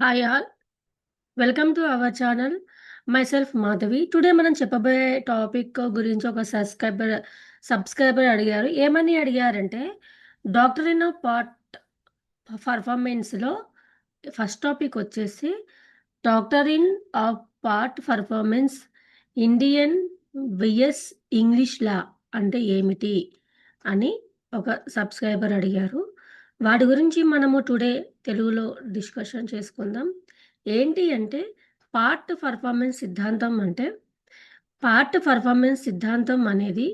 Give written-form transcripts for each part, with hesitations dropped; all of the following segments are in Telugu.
Hi all. Welcome to our channel. Myself Madhavi. Today మనం చెప్పబోయే టాపిక్ గురించి ఒక సబ్స్క్రైబర్ అడిగారు. ఏమని అడిగారంటే, డాక్టర్ ఇన్ పార్ట్ పర్ఫార్మెన్స్‌లో ఫస్ట్ టాపిక్ వచ్చేసి doctor in part performance Indian vs English law అంటే ఏమిటి? అని ఒక సబ్స్క్రైబర్ అడిగారు. వాటి గురించి మనము టుడే తెలుగులో డిస్కషన్ చేసుకుందాం. ఏంటి అంటే పార్ట్ పర్ఫార్మెన్స్ సిద్ధాంతం అనేది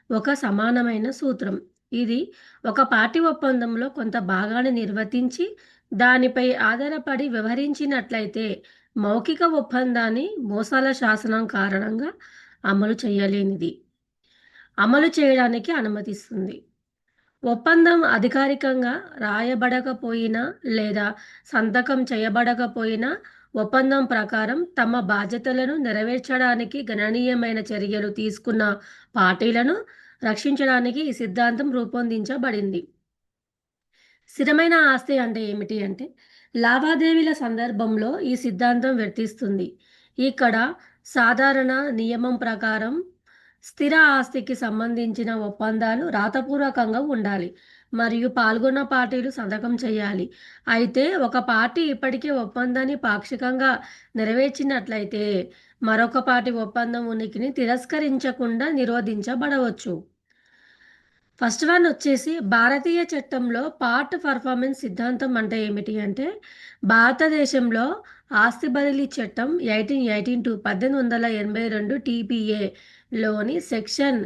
ఒక సమానమైన సూత్రం. ఇది ఒక పార్టీ ఒప్పందంలో కొంత భాగాన్ని నిర్వర్తించి దానిపై ఆధారపడి వ్యవహరించినట్లయితే మౌఖిక ఒప్పందాన్ని మోసాల శాసనం కారణంగా అమలు చేయలేనిది. అమలు చేయడానికి అనుమతిస్తుంది. ఒప్పందం అధికారికంగా రాయబడకపోయినా లేదా సంతకం చేయబడకపోయినా ఒప్పందం ప్రకారం తమ బాధ్యతలను నెరవేర్చడానికి గణనీయమైన చర్యలు తీసుకున్న పార్టీలను రక్షించడానికి ఈ సిద్ధాంతం రూపొందించబడింది. స్థిరమైన ఆస్తి అంటే ఏమిటి అంటే లావాదేవీల సందర్భంలో ఈ సిద్ధాంతం వర్తిస్తుంది. ఇక్కడ సాధారణ నియమం ప్రకారం స్థిర ఆస్తికి సంబంధించిన ఒప్పందాలు రాతపూర్వకంగా ఉండాలి మరియు పాల్గొన్న పార్టీలు సంతకం చేయాలి. అయితే ఒక పార్టీ ఇప్పటికే ఒప్పందాన్ని పాక్షికంగా నెరవేర్చినట్లయితే మరొక పార్టీ ఒప్పందం ఉనికిని తిరస్కరించకుండా నిరోధించబడవచ్చు. ఫస్ట్ వన్ వచ్చేసి భారతీయ చట్టంలో పార్ట్ పర్ఫార్మెన్స్ సిద్ధాంతం అంటే ఏమిటి అంటే భారతదేశంలో ఆస్తి బదిలీ చట్టం 1882 టీపీఏలోని సెక్షన్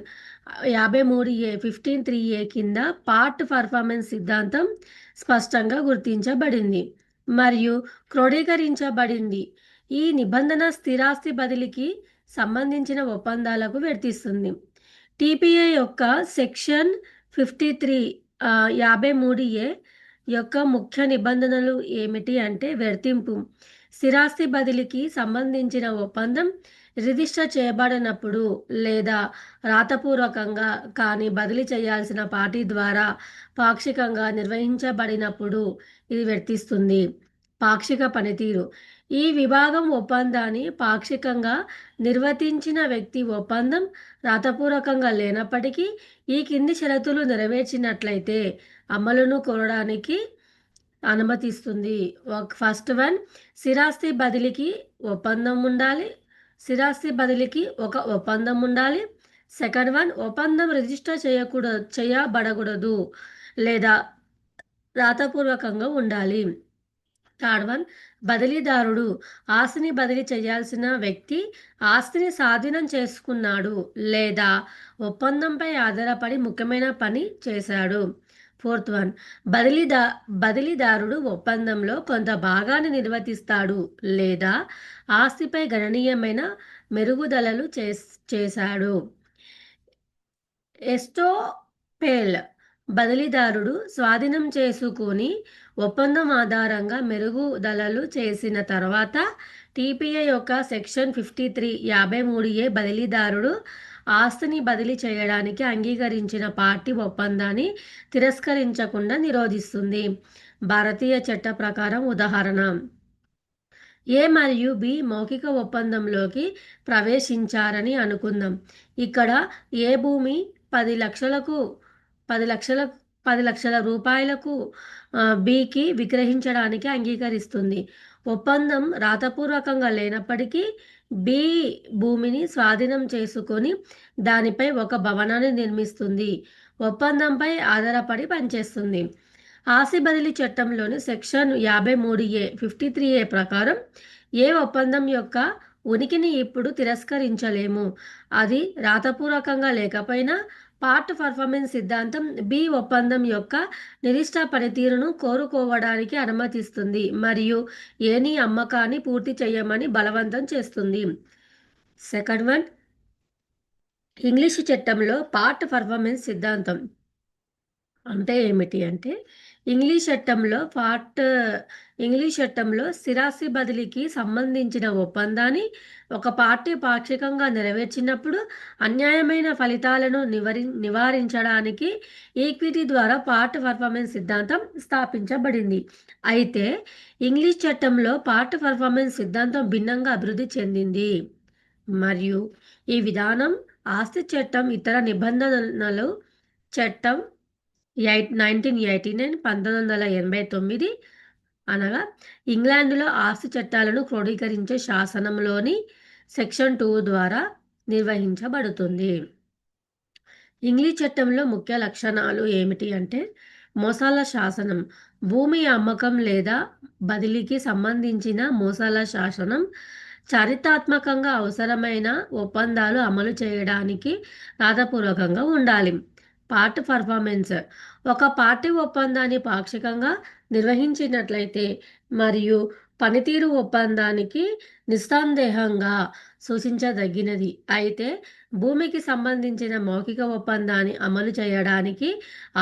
53A కింద పార్ట్ పర్ఫార్మెన్స్ సిద్ధాంతం స్పష్టంగా గుర్తించబడింది మరియు క్రోడీకరించబడింది. ఈ నిబంధన స్థిరాస్తి బదిలీకి సంబంధించిన ఒప్పందాలకు వర్తిస్తుంది. టీపీఏ యొక్క సెక్షన్ 53A యొక్క ముఖ్య నిబంధనలు ఏమిటి అంటే వర్తింపు. స్థిరాస్తి బదిలీకి సంబంధించిన ఒప్పందం రిజిస్టర్ చేయబడినప్పుడు లేదా రాతపూర్వకంగా కానీ బదిలీ చేయాల్సిన పార్టీ ద్వారా పాక్షికంగా నిర్వహించబడినప్పుడు ఇది వర్తిస్తుంది. పాక్షిక పనితీరు. ఈ విభాగం ఒప్పందాన్ని పాక్షికంగా నిర్వర్తించిన వ్యక్తి ఒప్పందం రాతపూర్వకంగా లేనప్పటికీ ఈ కింది షరతులు నెరవేర్చినట్లయితే అమలును కోరడానికి అనుమతిస్తుంది. ఫస్ట్ వన్ స్థిరాస్తి బదిలీకి ఒప్పందం ఉండాలి. స్థిరాస్తి బదిలీకి ఒక ఒప్పందం ఉండాలి. సెకండ్ వన్ ఒప్పందం రిజిస్టర్ చేయబడకూడదు లేదా రాతపూర్వకంగా ఉండాలి. థర్డ్ వన్ బదిలీదారుడు ఆస్తిని బదిలీ చేయాల్సిన వ్యక్తి ఆస్తిని స్వాధీనం చేసుకున్నాడు లేదా ఒప్పందంపై ఆధారపడి ముఖ్యమైన పని చేశాడు. ఫోర్త్ వన్ బదిలీదారుడు ఒప్పందంలో కొంత భాగాన్ని నిర్వర్తిస్తాడు లేదా ఆస్తిపై గణనీయమైన మెరుగుదలలు చేశాడు. ఎస్టోపేల్ బదిలీదారుడు స్వాధీనం చేసుకుని ఒప్పందం ఆధారంగా మెరుగుదలలు చేసిన తర్వాత టీపీఏ యొక్క సెక్షన్ 53A బదిలీదారుడు ఆస్తిని బదిలీ చేయడానికి అంగీకరించిన పార్టీ ఒప్పందాన్ని తిరస్కరించకుండా నిరోధిస్తుంది. భారతీయ చట్ట ప్రకారం ఉదాహరణ ఏ మరియు బి మౌఖిక ఒప్పందంలోకి ప్రవేశించారని అనుకుందాం. ఇక్కడ ఏ భూమి 10 లక్షలకు 10 లక్షల 10 లక్షల రూపాయలకు బికి విక్రయించడానికి అంగీకరిస్తుంది. ఒప్పందం రాతపూర్వకంగా లేనప్పటికీ బి భూమిని స్వాధీనం చేసుకొని దానిపై ఒక భవనాన్ని నిర్మిస్తుంది. ఒప్పందంపై ఆధారపడి పనిచేస్తుంది. ఆస్తి బదిలీ చట్టంలోని సెక్షన్ 53A ప్రకారం ఏ ఒప్పందం యొక్క ఉనికిని ఇప్పుడు తిరస్కరించలేము. అది రాతపూర్వకంగా లేకపోయినా పార్ట్ పర్ఫార్మెన్స్ సిద్ధాంతం బి ఒప్పందం యొక్క నిర్దిష్ట పనితీరును కోరుకోవడానికి అనుమతిస్తుంది మరియు ఏని అమ్మకాన్ని పూర్తి చేయమని బలవంతం చేస్తుంది. సెకండ్ వన్ ఇంగ్లీషు చట్టంలో పార్ట్ పర్ఫార్మెన్స్ సిద్ధాంతం అంటే ఏమిటి అంటే, ఇంగ్లీష్ చట్టంలో పార్ట్ ఇంగ్లీష్ చట్టంలో స్థిరాస్తి బదిలీకి సంబంధించిన ఒప్పందాన్ని ఒక పార్టీ పాక్షికంగా నెరవేర్చినప్పుడు అన్యాయమైన ఫలితాలను నివారించడానికి ఈక్విటీ ద్వారా పార్ట్ పర్ఫార్మెన్స్ సిద్ధాంతం స్థాపించబడింది. అయితే ఇంగ్లీష్ చట్టంలో పార్ట్ పర్ఫార్మెన్స్ సిద్ధాంతం భిన్నంగా అభివృద్ధి చెందింది మరియు ఈ విధానం ఆస్తి చట్టం ఇతర నిబంధనలు చట్టం 1989 1989 అనగా ఇంగ్లాండ్లో ఆస్తి చట్టాలను క్రోడీకరించే శాసనంలోని సెక్షన్ 2 ద్వారా నిర్వహించబడుతుంది. ఇంగ్లీష్ చట్టంలో ముఖ్య లక్షణాలు ఏమిటి అంటే, మోసాల శాసనం భూమి అమ్మకం లేదా బదిలీకి సంబంధించిన మోసాల శాసనం చారిత్రాత్మకంగా అవసరమైన ఒప్పందాలు అమలు చేయడానికి రాతపూర్వకంగా ఉండాలి. పార్ట్ పర్ఫార్మెన్స్ ఒక పార్టీ ఒప్పందాన్ని పాక్షికంగా నిర్వహించినట్లయితే మరియు పనితీరు ఒప్పందానికి నిస్సందేహంగా సూచించదగినది అయితే భూమికి సంబంధించిన మౌఖిక ఒప్పందాన్ని అమలు చేయడానికి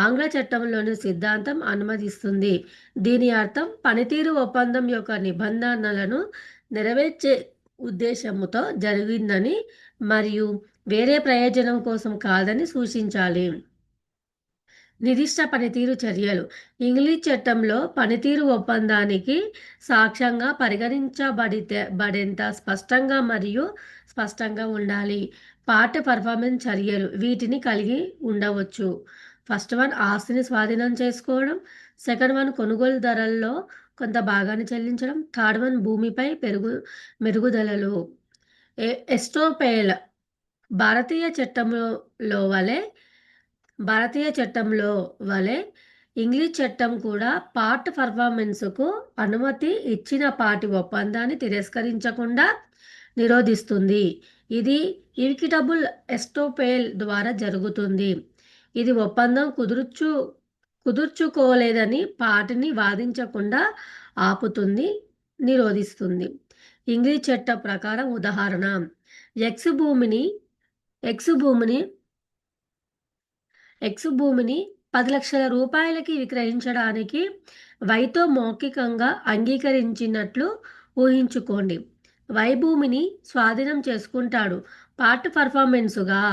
ఆంగ్ల చట్టంలోని సిద్ధాంతం అనుమతిస్తుంది. దీని అర్థం పనితీరు ఒప్పందం యొక్క నిబంధనలను నెరవేర్చే ఉద్దేశముతో జరిగిందని మరియు వేరే ప్రయోజనం కోసం కాదని సూచించాలి. నిర్దిష్ట పనితీరు చర్యలు ఇంగ్లీష్ చట్టంలో పనితీరు ఒప్పందానికి సాక్ష్యంగా బడేంత స్పష్టంగా మరియు స్పష్టంగా ఉండాలి. పార్ట్ పర్ఫార్మెన్స్ చర్యలు వీటిని కలిగి ఉండవచ్చు. ఫస్ట్ వన్ ఆస్తిని స్వాధీనం చేసుకోవడం, సెకండ్ వన్ కొనుగోలు ధరల్లో కొంత భాగాన్ని చెల్లించడం, థర్డ్ వన్ భూమిపై మెరుగుదలలు. ఎస్టోపేల్ భారతీయ చట్టంలో వలె భారతీయ చట్టంలో వలె ఇంగ్లీష్ చట్టం కూడా పార్ట్ పర్ఫార్మెన్స్కు అనుమతి ఇచ్చిన పార్టీ ఒప్పందాన్ని తిరస్కరించకుండా నిరోధిస్తుంది. ఇది ఈక్విటబుల్ ఎస్టోపేల్ ద్వారా జరుగుతుంది. ఇది ఒప్పందం కుదుర్చుకోలేదని పార్టీని వాదించకుండా ఆపుతుంది, నిరోధిస్తుంది. ఇంగ్లీష్ చట్ట ప్రకారం ఉదాహరణ ఎక్స్ భూమిని ఎక్స్ భూమిని ఎక్స్ భూమిని 10 లక్షల రూపాయలకి విక్రయించడానికి వైతో మౌఖికంగా అంగీకరించినట్లు ఊహించుకోండి. వై భూమిని స్వాధీనం చేసుకుంటాడు. పార్ట్ పర్ఫార్మెన్సుగా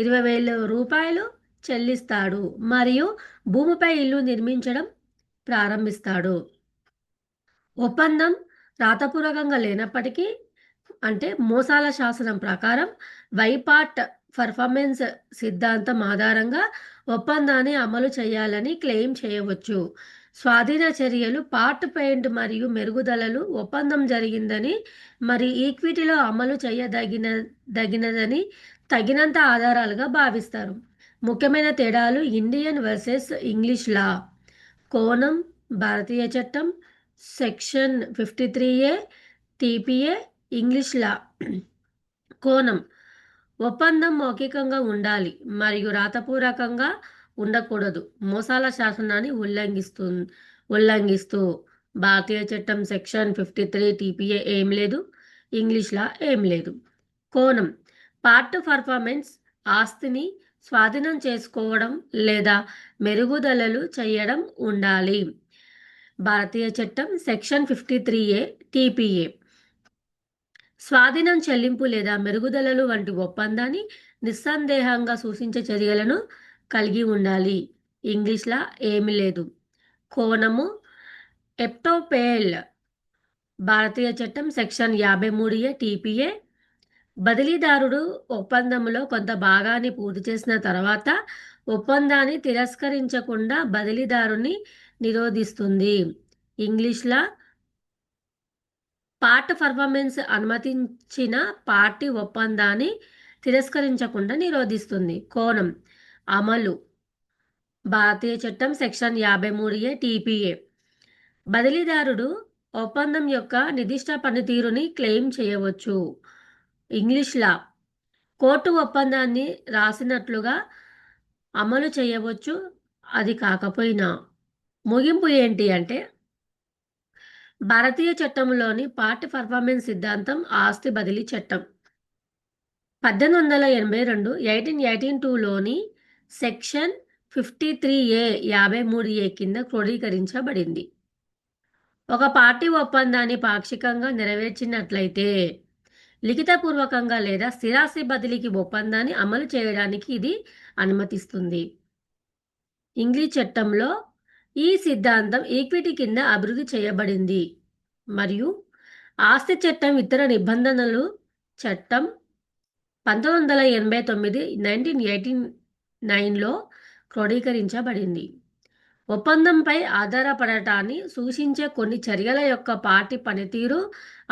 20,000 రూపాయలు చెల్లిస్తాడు మరియు భూమిపై ఇల్లు నిర్మించడం ప్రారంభిస్తాడు. ఒప్పందం రాతపూర్వకంగా లేనప్పటికీ అంటే మోసాల శాసనం ప్రకారం వైపార్ట్ పర్ఫార్మెన్స్ సిద్ధాంతం ఆధారంగా ఒప్పందాన్ని అమలు చేయాలని క్లెయిమ్ చేయవచ్చు. స్వాధీన చర్యలు పార్ట్ పెయింట్ మరియు మెరుగుదలలు ఒప్పందం జరిగిందని మరియు ఈక్విటీలో అమలు చేయదగినదని తగినంత ఆధారాలుగా భావిస్తారు. ముఖ్యమైన తేడాలు ఇండియన్ వర్సెస్ ఇంగ్లీష్ లా. కోణం భారతీయ చట్టం సెక్షన్ 53A టీపీఏ ఇంగ్లీష్ లా. కోణం ఒప్పందం మౌఖికంగా ఉండాలి మరియు రాతపూర్వకంగా ఉండకూడదు. మోసాల శాసనాన్ని ఉల్లంఘిస్తూ భారతీయ చట్టం సెక్షన్ 53 టీపీఏ ఏం లేదు, ఇంగ్లీష్ లా ఏం లేదు. కోణం పార్ట్ పర్ఫార్మెన్స్ ఆస్తిని స్వాధీనం చేసుకోవడం లేదా మెరుగుదలలు చేయడం ఉండాలి. భారతీయ చట్టం సెక్షన్ 53A టీపీఏ స్వాధీనం చెల్లింపు లేదా మెరుగుదలలు వంటి ఒప్పందాన్ని నిస్సందేహంగా సూచించే చర్యలను కలిగి ఉండాలి. ఇంగ్లీష్లా ఏమీ లేదు. కోణము ఎప్టోపేల్ భారతీయ చట్టం సెక్షన్ 53A టీపీఏ బదిలీదారుడు ఒప్పందంలో కొంత భాగాన్ని పూర్తి చేసిన తర్వాత ఒప్పందాన్ని తిరస్కరించకుండా బదిలీదారుని నిరోధిస్తుంది. ఇంగ్లీష్లా పార్ట్ పర్ఫార్మెన్స్ అనుమతించిన పార్టీ ఒప్పందాన్ని తిరస్కరించకుండా నిరోధిస్తుంది. కోణం అమలు భారతీయ చట్టం సెక్షన్ 53A టీపీఏ బదిలీదారుడు ఒప్పందం యొక్క నిర్దిష్ట పనితీరుని క్లెయిమ్ చేయవచ్చు. ఇంగ్లీష్ లా కోర్టు ఒప్పందాన్ని రాసినట్లుగా అమలు చేయవచ్చు. అది కాకపోయినా ముగింపు ఏంటి అంటే భారతీయ చట్టంలోని పార్ట్ పర్ఫార్మెన్స్ సిద్ధాంతం ఆస్తి బదిలీ చట్టం 1882 1882లోని సెక్షన్ 53A 53A కింద క్రోడీకరించబడింది. ఒక పార్టీ ఒప్పందాన్ని పాక్షికంగా నెరవేర్చినట్లయితే లిఖితపూర్వకంగా లేదా స్థిరాస్తి బదిలీకి ఒప్పందాన్ని అమలు చేయడానికి ఇది అనుమతిస్తుంది. ఇంగ్లీష్ చట్టంలో ఈ సిద్ధాంతం ఈక్విటీ కింద అభివృద్ధి చేయబడింది మరియు ఆస్తి చట్టం ఇతర నిబంధనలు చట్టం 1989 1989లో క్రోడీకరించబడింది. ఒప్పందంపై ఆధారపడటాన్ని సూచించే కొన్ని చర్యల యొక్క పార్టీ పనితీరు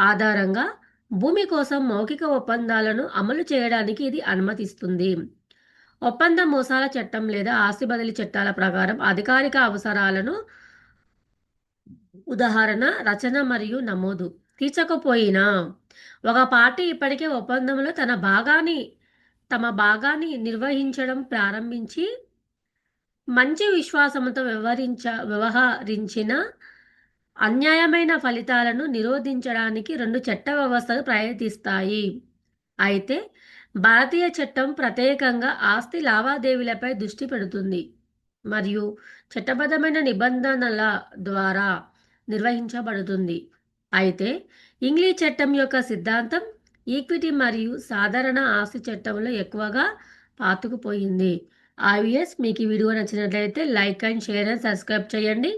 ఆధారంగా భూమి కోసం మౌఖిక ఒప్పందాలను అమలు చేయడానికి ఇది అనుమతిస్తుంది. ఒప్పంద మోసాల చట్టం లేదా ఆస్తి బదిలీ చట్టాల ప్రకారం అధికారిక అవసరాలను ఉదాహరణ రచన మరియు నమోదు తీర్చకపోయినా ఒక పార్టీ ఇప్పటికే ఒప్పందంలో తమ భాగాన్ని నిర్వహించడం ప్రారంభించి మంచి విశ్వాసంతో వ్యవహరించిన అన్యాయమైన ఫలితాలను నిరోధించడానికి రెండు చట్ట వ్యవస్థలు ప్రయత్నిస్తాయి. అయితే భారతీయ చట్టం ప్రత్యేకంగా ఆస్తి లావాదేవీలపై దృష్టి పెడుతుంది మరియు చట్టబద్ధమైన నిబంధనల ద్వారా నిర్వహించబడుతుంది. అయితే ఇంగ్లీష్ చట్టం యొక్క సిద్ధాంతం ఈక్విటీ మరియు సాధారణ ఆస్తి చట్టంలో ఎక్కువగా పాతుకుపోయింది. ఐవిఎస్ మీకు ఈ వీడియో నచ్చినట్లయితే like and share and subscribe చేయండి.